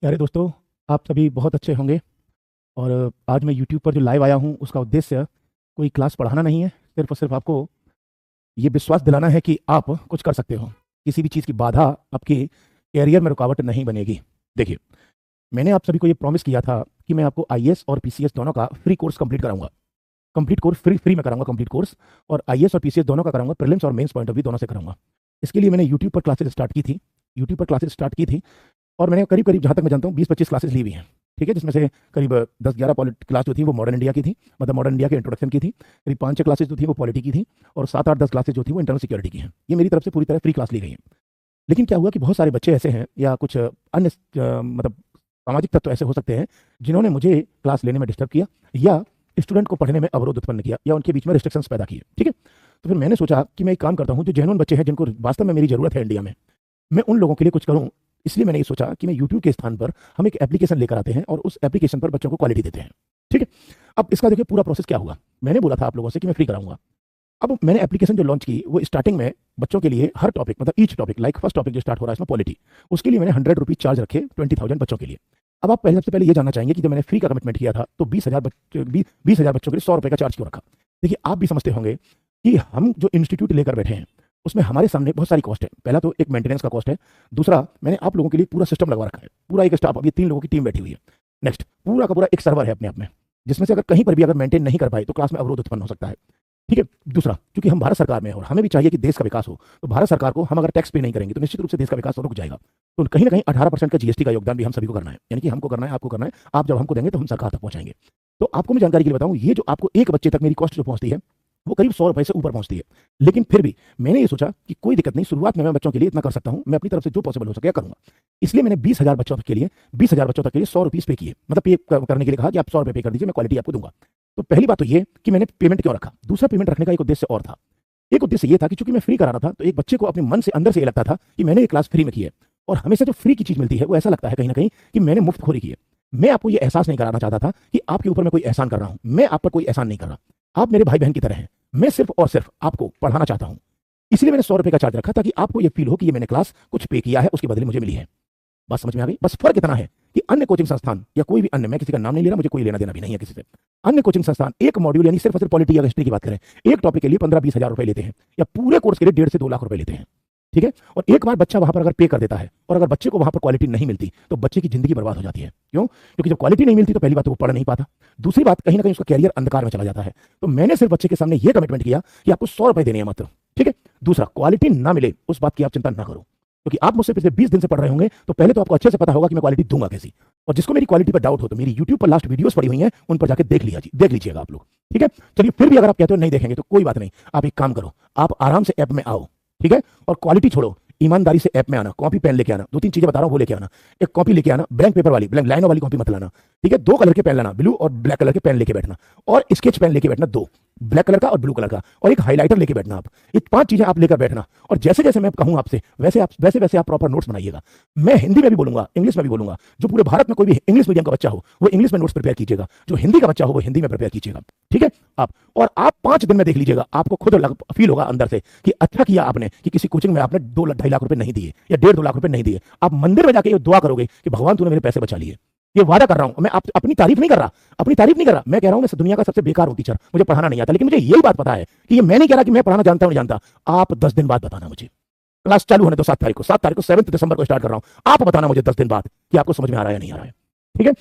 प्यारे दोस्तों, आप सभी बहुत अच्छे होंगे। और आज मैं YouTube पर जो लाइव आया हूँ उसका उद्देश्य कोई क्लास पढ़ाना नहीं है। सिर्फ और सिर्फ आपको ये विश्वास दिलाना है कि आप कुछ कर सकते हो। किसी भी चीज़ की बाधा आपके कैरियर में रुकावट नहीं बनेगी। देखिए, मैंने आप सभी को ये प्रॉमिस किया था कि मैं आपको आईएएस और पीसीएस दोनों का फ्री कोर्स कंप्लीट कराऊंगा। कंप्लीट कोर्स फ्री फ्री में कराऊंगा कंप्लीट कोर्स। और आईएएस और पीसीएस दोनों का कराऊंगा, प्रीलिम्स और मेंस पॉइंट ऑफ व्यू दोनों से कराऊंगा। इसके लिए मैंने यूट्यूब पर क्लासेस स्टार्ट की थी। यूट्यूब पर क्लासेस स्टार्ट की थी और मैंने करीब करीब, जहाँ तक मैं जानता हूँ, 20-25 क्लासेस ली हुई हैं। ठीक है, जिसमें से करीब 10-11 पॉलिट क्लास जो थी वो मॉडर्न इंडिया की थी, मतलब मॉडर्न इंडिया के इंट्रोडक्शन की थी। करीब 5-6 क्लासेस जो थी वो पॉलिटी की थी और 7-8-10 क्लासेस जो थी वो इंटरनल सिक्योरिटी की हैं। ये मेरी तरफ से पूरी तरह फ्री क्लास ली गई है। लेकिन क्या हुआ कि बहुत सारे बच्चे ऐसे हैं या कुछ अन्य मतलब सामाजिक तत्व ऐसे हो सकते हैं जिन्होंने मुझे क्लास लेने में डिस्टर्ब किया या स्टूडेंट को पढ़ने में अवरोध उत्पन्न किया या उनके बीच में रिस्ट्रिक्शंस पैदा किए। ठीक है, तो फिर मैंने सोचा कि मैं एक काम करता हूँ, जो जेन्युइन बच्चे हैं जिनको वास्तव में मेरी जरूरत है इंडिया में, मैं उन लोगों के लिए कुछ करूँ। इसलिए मैंने ये सोचा कि मैं यूट्यूब के स्थान पर हम एक एप्लीकेशन लेकर आते हैं और उस एप्लीकेशन पर बच्चों को क्वालिटी देते हैं। ठीक है, अब इसका देखिए पूरा प्रोसेस क्या हुआ। मैंने बोला था आप लोगों से कि मैं फ्री कराऊंगा। अब मैंने एप्लीकेशन जो लॉन्च की वो स्टार्टिंग में बच्चों के लिए हर टॉपिक, मतलब each topic, like first topic जो स्टार्ट हो रहा है इसमें पॉलिटी, उसके लिए मैंने 100 रुपीज चार्ज रखे 20,000 बच्चों के लिए। अब आप पहले, सबसे पहले ये जानना चाहेंगे कि जब मैंने फ्री का कमिटमेंट किया था तो 20,000 बच्चों के लिए 100 रुपये का चार्ज क्यों रखा। देखिए, आप भी समझते होंगे कि हम जो इंस्टीट्यूट लेकर बैठे हैं उसमें हमारे सामने बहुत सारी कॉस्ट है। पहला तो एक मेंटेनेंस का कॉस्ट है। दूसरा, मैंने आप लोगों के लिए पूरा सिस्टम लगवा रखा है, पूरा एक स्टाफ, अब ये 3 लोगों की टीम बैठी हुई है। नेक्स्ट, पूरा का पूरा एक सर्वर है अपने आप में, जिसमें से अगर कहीं पर भी अगर मेंटेन नहीं कर पाए तो क्लास में अवरोध उत्पन्न हो सकता है। ठीक है, दूसरा, क्योंकि हम भारत सरकार में हैं और हमें भी चाहिए कि देश का विकास हो, तो भारत सरकार को हम अगर टैक्स पे नहीं करेंगे तो निश्चित रूप से देश का विकास रुक जाएगा। तो कहीं ना कहीं 18% का जीएसटी का योगदान भी हम सभी को करना है, यानी कि हमको करना है, आपको करना है। आप जब हमको देंगे तो हम सरकार तक पहुंचाएंगे। तो आपको मैं जानकारी के लिए बताऊं, ये जो आपको एक बच्चे तक मेरी कॉस्ट जो पहुंचती है वो करीब 100 रुपए से ऊपर पहुंचती है। लेकिन फिर भी मैंने ये सोचा कि कोई दिक्कत नहीं, शुरुआत में मैं बच्चों के लिए इतना कर सकता हूं, मैं अपनी तरफ से जो पॉसिबल हो सके करूंगा। इसलिए मैंने 20,000 बच्चों तक के लिए 20,000 बच्चों तक के लिए 100 रुपीज पे किए, मतलब पे करने के लिए कहा कि आप 100 रुपए पे कर दीजिए, मैं क्वालिटी आपको दूंगा। तो पहली बात तो ये कि मैंने पेमेंट क्यों रखा। दूसरा, पेमेंट रखने का एक उद्देश्य और था। एक उद्देश्य ये था कि चूंकि मैं फ्री करा रहा था तो एक बच्चे को अपने मन से, अंदर से ये लगता था कि मैंने ये क्लास फ्री में की है। और हमेशा जो फ्री की चीज मिलती है वो ऐसा लगता है कहीं ना कहीं कि मैंने मुफ्तखोरी की है। मैं आपको ये एहसास नहीं कराना चाहता था कि आपके ऊपर मैं कोई एहसान कर रहा हूं। मैं आप पर कोई एहसान नहीं कर रहा। आप मेरे भाई बहन की तरह हैं। मैं सिर्फ और सिर्फ आपको पढ़ाना चाहता हूं। इसलिए मैंने 100 रुपए का चार्ज रखा ताकि आपको ये फील हो कि ये मैंने क्लास कुछ पे किया है, उसके बदले मुझे मिली है। बात समझ में आ गई। बस फर्क इतना है कि अन्य कोचिंग संस्थान या कोई भी अन्य, मैं किसी का नाम नहीं ले रहा, मुझे कोई लेना देना भी नहीं है किसी से, अन्य कोचिंग संस्थान एक मॉड्यूल यानी सिर्फ और सिर्फ पॉलिटी या हिस्ट्री की बात करें, एक टॉपिक के लिए 15-20 हजार रुपए लेते हैं, या पूरे कोर्स के लिए 1.5 से 2 लाख रुपए लेते हैं। ठीक है, और एक बार बच्चा वहां पर अगर पे कर देता है और अगर बच्चे को वहां पर क्वालिटी नहीं मिलती तो बच्चे की जिंदगी बर्बाद हो जाती है। क्यों? क्योंकि जब क्वालिटी नहीं मिलती तो पहली बात तो वो पढ़ नहीं पाता, दूसरी बात कहीं ना कहीं उसका कैरियर अंधकार में चला जाता है। तो मैंने सिर्फ बच्चे के सामने ये कमिटमेंट किया कि आपको 100 रुपए देने हैं मात्र। ठीक है, दूसरा, क्वालिटी ना मिले उस बात की आप चिंता ना करो, क्योंकि आप मुझसे पिछले 20 दिन से पढ़ रहे होंगे तो पहले तो आपको अच्छे से पता होगा कि मैं क्वालिटी दूंगा कैसी। और जिसको मेरी क्वालिटी पर डाउट हो तो मेरी YouTube पर लास्ट वीडियोस पड़ी हुई हैं, उन पर जाकर देख लीजिएगा आप लोग। ठीक है, चलिए, फिर भी अगर आप कहते हो नहीं देखेंगे तो कोई बात नहीं, आप एक काम करो, आप आराम से ऐप में आओ। ठीक है, और क्वालिटी छोड़ो, ईमानदारी से ऐप में आना, कॉपी पेन लेके आना, 2-3 चीजें बता रहा हूं वो लेके आना। एक कॉपी लेके आना, ब्लैंक पेपर वाली, ब्लैंक लाइनों वाली कॉपी मत लाना। ठीक है, 2 कलर के पेन लाना, ब्लू और ब्लैक कलर के पेन लेके बैठना, और स्केच पेन लेके बैठना, 2, ब्लैक कलर का और ब्लू कलर का, और एक हाइलाइटर लेके बैठना। आप ये 5 चीजें आप लेकर बैठना, और जैसे जैसे मैं कहूं आपसे वैसे आप प्रॉपर नोट्स बनाइएगा। मैं हिंदी में भी बोलूंगा, इंग्लिश में भी बोलूंगा। जो पूरे भारत में कोई भी इंग्लिश मीडियम का बच्चा हो वो इंग्लिश में नोट्स प्रिपेयर कीजिएगा, जो हिंदी का बच्चा हो वो हिंदी में प्रिपेयर कीजिएगा। ठीक है, आप 5 दिन में देख लीजिएगा, आपको खुद फील होगा अंदर से कि अच्छा किया आपने कि किसी कोचिंग में आपने 2-2.5 लाख रुपए नहीं दिए या 1.5-2 लाख रुपए नहीं दिए। आप मंदिर में जाके ये दुआ करोगे कि भगवान तूने मेरे पैसे बचा लिए। ये वादा कर रहा हूं मैं, अपनी तारीफ नहीं कर रहा, मैं कह रहा हूं मैं दुनिया का सबसे बेकार हूं टीचर, मुझे पढ़ाना नहीं आता। लेकिन मुझे यही बात पता है कि ये मैं नहीं कह रहा कि मैं पढ़ाना जानता हूं नहीं जानता। आप 10 दिन बाद बताना मुझे, क्लास चालू होने दो 7 तारीख को, 7 दिसंबर को स्टार्ट कर रहा हूं। आप बताना मुझे 10 दिन बाद कि आपको समझ में आ रहा है या नहीं आ रहा है। ठीक है।